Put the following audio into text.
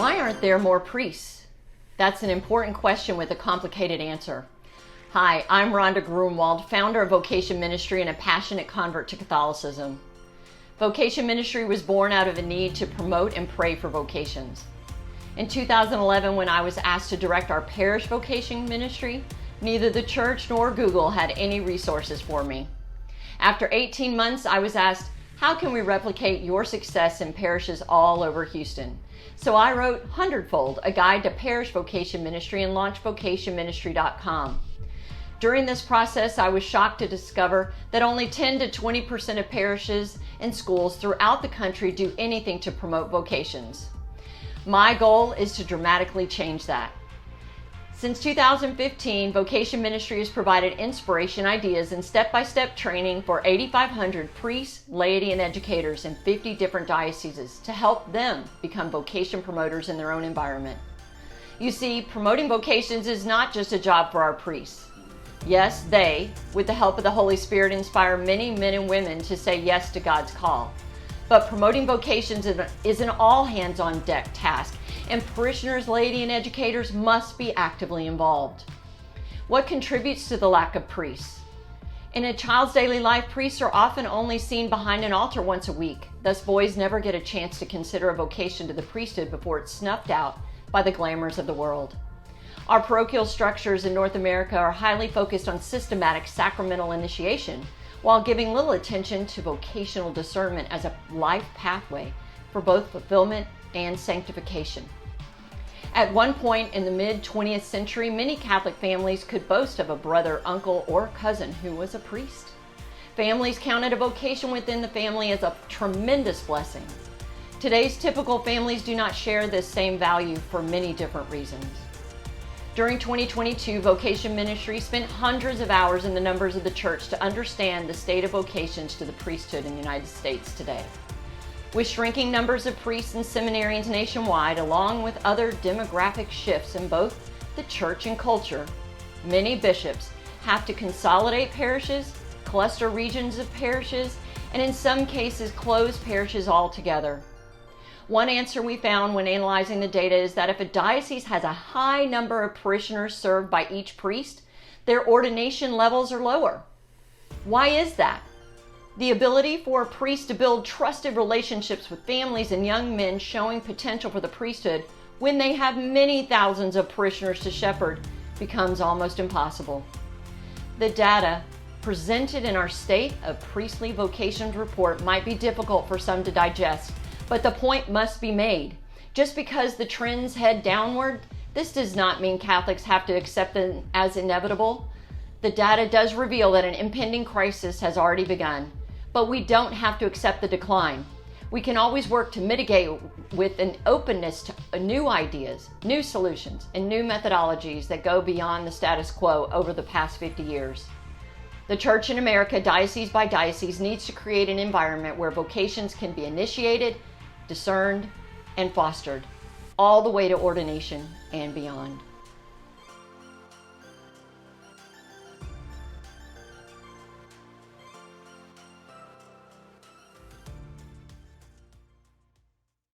Why aren't there more priests? That's an important question with a complicated answer. Hi, I'm Rhonda Grunwald, founder of Vocation Ministry and a passionate convert to Catholicism. Vocation Ministry was born out of a need to promote and pray for vocations. In 2011, when I was asked to direct our parish vocation ministry, neither the church nor Google had any resources for me. After 18 months, I was asked, how can we replicate your success in parishes all over Houston? So I wrote Hundredfold, a guide to parish vocation ministry, and launched vocationministry.com. During this process, I was shocked to discover that only 10 to 20% of parishes and schools throughout the country do anything to promote vocations. My goal is to dramatically change that. Since 2015, Vocation Ministry has provided inspiration, ideas, and step-by-step training for 8,500 priests, laity, and educators in 50 different dioceses to help them become vocation promoters in their own environment. You see, promoting vocations is not just a job for our priests. Yes, they, with the help of the Holy Spirit, inspire many men and women to say yes to God's call. But promoting vocations is an all-hands-on-deck task, and parishioners, laity, and educators must be actively involved. What contributes to the lack of priests? In a child's daily life, priests are often only seen behind an altar once a week. Thus, boys never get a chance to consider a vocation to the priesthood before it's snuffed out by the glamours of the world. Our parochial structures in North America are highly focused on systematic sacramental initiation, while giving little attention to vocational discernment as a life pathway for both fulfillment and sanctification. At one point in the mid-20th century, many Catholic families could boast of a brother, uncle, or cousin who was a priest. Families counted a vocation within the family as a tremendous blessing. Today's typical families do not share this same value for many different reasons. During 2022, Vocation Ministry spent hundreds of hours in the numbers of the church to understand the state of vocations to the priesthood in the United States today. With shrinking numbers of priests and seminarians nationwide, along with other demographic shifts in both the church and culture, many bishops have to consolidate parishes, cluster regions of parishes, and in some cases close parishes altogether. One answer we found when analyzing the data is that if a diocese has a high number of parishioners served by each priest, their ordination levels are lower. Why is that? The ability for a priest to build trusted relationships with families and young men showing potential for the priesthood when they have many thousands of parishioners to shepherd becomes almost impossible. The data presented in our State of Priestly Vocations report might be difficult for some to digest, but the point must be made. Just because the trends head downward, this does not mean Catholics have to accept them as inevitable. The data does reveal that an impending crisis has already begun, but we don't have to accept the decline. We can always work to mitigate with an openness to new ideas, new solutions, and new methodologies that go beyond the status quo over the past 50 years. The Church in America, diocese by diocese, needs to create an environment where vocations can be initiated, discerned, and fostered, all the way to ordination and beyond.